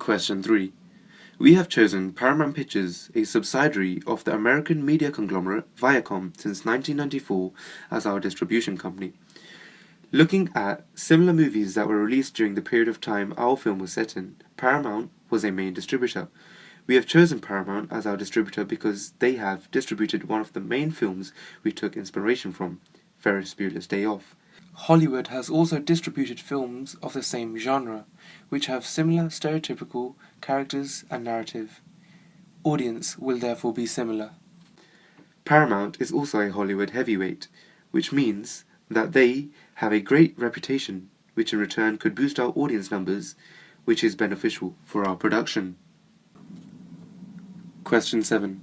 Question 3. We have chosen Paramount Pictures, a subsidiary of the American media conglomerate Viacom since 1994, as our distribution company. Looking at similar movies that were released during the period of time our film was set in, Paramount was a main distributor. We have chosen Paramount as our distributor because they have distributed one of the main films we took inspiration from, Ferris Bueller's Day Off. Hollywood has also distributed films of the same genre, which have similar stereotypical characters and narrative. Audience will therefore be similar. Paramount is also a Hollywood heavyweight, which means that they have a great reputation, which in return could boost our audience numbers, which is beneficial for our production. Question 7.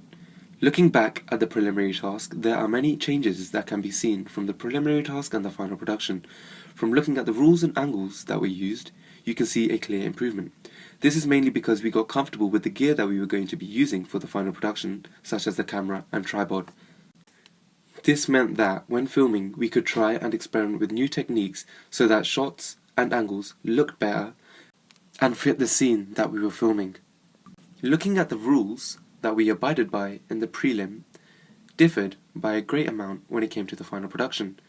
Looking back at the preliminary task, there are many changes that can be seen from the preliminary task and the final production. From looking at the rules and angles that were used, you can see a clear improvement. This is mainly because we got comfortable with the gear that we were going to be using for the final production, such as the camera and tripod. This meant that, when filming, we could try and experiment with new techniques so that shots and angles looked better and fit the scene that we were filming. Looking at the rules that we abided by in the prelim differed by a great amount when it came to the final production.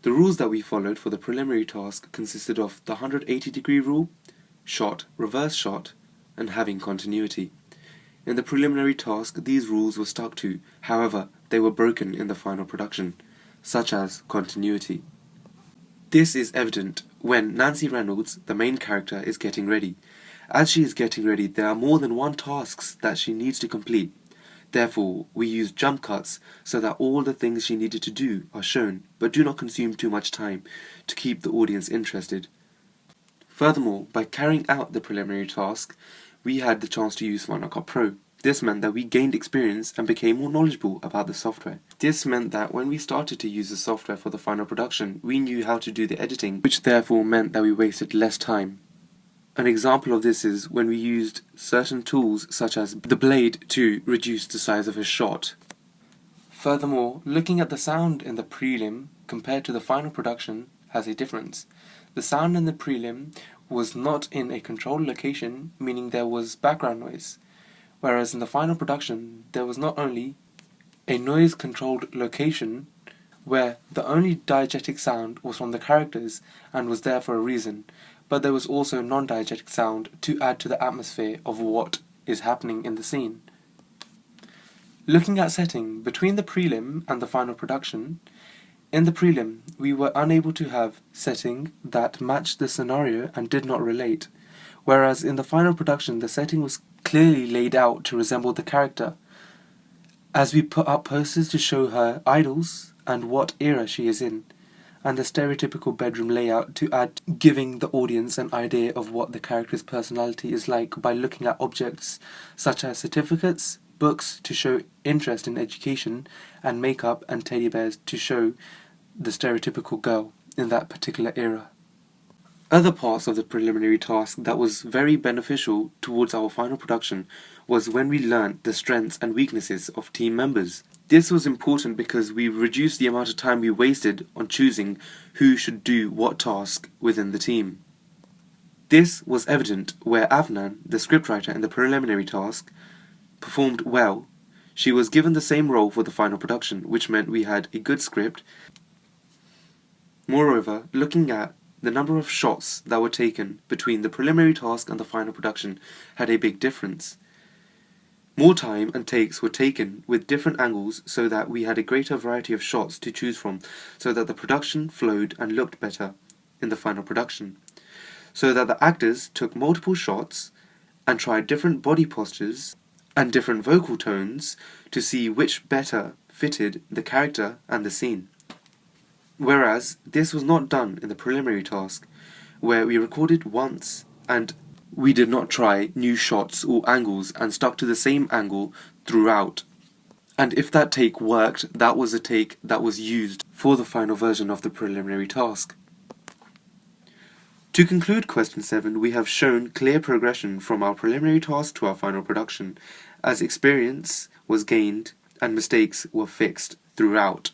The rules that we followed for the preliminary task consisted of the 180-degree rule, shot, reverse shot, and having continuity. In the preliminary task, these rules were stuck to, however, they were broken in the final production, such as continuity. This is evident when Nancy Reynolds, the main character, is getting ready. As she is getting ready, there are more than one tasks that she needs to complete. Therefore, we use jump cuts so that all the things she needed to do are shown, but do not consume too much time to keep the audience interested. Furthermore, by carrying out the preliminary task, we had the chance to use Final Cut Pro. This meant that we gained experience and became more knowledgeable about the software. This meant that when we started to use the software for the final production, we knew how to do the editing, which therefore meant that we wasted less time. An example of this is when we used certain tools such as the blade to reduce the size of a shot. Furthermore, looking at the sound in the prelim compared to the final production has a difference. The sound in the prelim was not in a controlled location, meaning there was background noise, whereas in the final production there was not only a noise-controlled location where the only diegetic sound was from the characters and was there for a reason, but there was also non-diegetic sound to add to the atmosphere of what is happening in the scene. Looking at setting between the prelim and the final production, in the prelim we were unable to have setting that matched the scenario and did not relate, whereas in the final production the setting was clearly laid out to resemble the character, as we put up posters to show her idols and what era she is in, and the stereotypical bedroom layout to add, giving the audience an idea of what the character's personality is like by looking at objects such as certificates, books to show interest in education, and makeup and teddy bears to show the stereotypical girl in that particular era. Other parts of the preliminary task that was very beneficial towards our final production was when we learnt the strengths and weaknesses of team members. This was important because we reduced the amount of time we wasted on choosing who should do what task within the team. This was evident where Afnan, the scriptwriter in the preliminary task, performed well. She was given the same role for the final production, which meant we had a good script. Moreover, looking at the number of shots that were taken between the preliminary task and the final production had a big difference. More time and takes were taken with different angles so that we had a greater variety of shots to choose from, so that the production flowed and looked better in the final production. So that the actors took multiple shots and tried different body postures and different vocal tones to see which better fitted the character and the scene. Whereas this was not done in the preliminary task, where we recorded once and we did not try new shots or angles and stuck to the same angle throughout. And if that take worked, that was a take that was used for the final version of the preliminary task. To conclude question 7, we have shown clear progression from our preliminary task to our final production, as experience was gained and mistakes were fixed throughout.